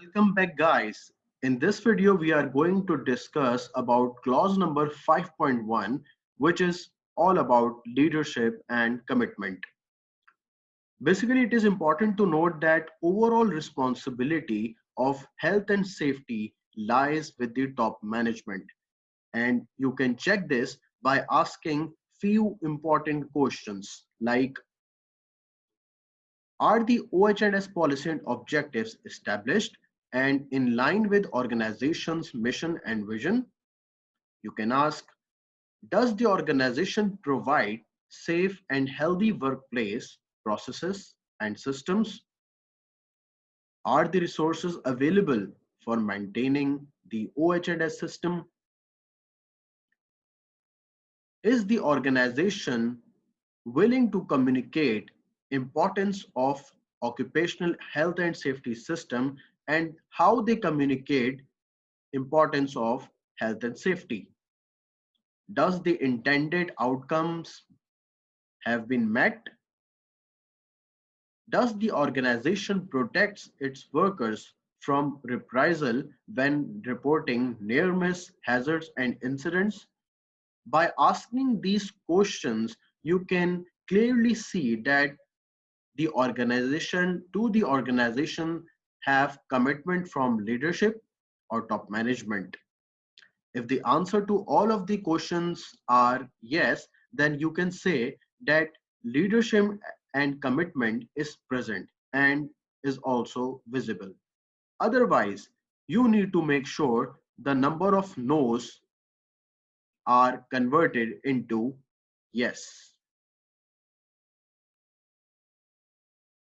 Welcome back guys. In this video we are going to discuss about clause number 5.1, which is all about leadership and commitment. Basically it is important to note that overall responsibility of health and safety lies with the top management, and you can check this by asking few important questions like, are the OH&S policy and objectives established and in line with organization's mission and vision? You can ask, does the organization provide safe and healthy workplace processes and systems? Are the resources available for maintaining the OH&S system? Is the organization willing to communicate importance of occupational health and safety system and how they communicate importance of health and safety? Does the intended outcomes have been met? Does the organization protects its workers from reprisal when reporting near miss hazards and incidents? By asking these questions, you can clearly see that the organization have commitment from leadership or top management. If the answer to all of the questions are yes, then you can say that leadership and commitment is present and is also visible. Otherwise, you need to make sure the number of no's are converted into yes.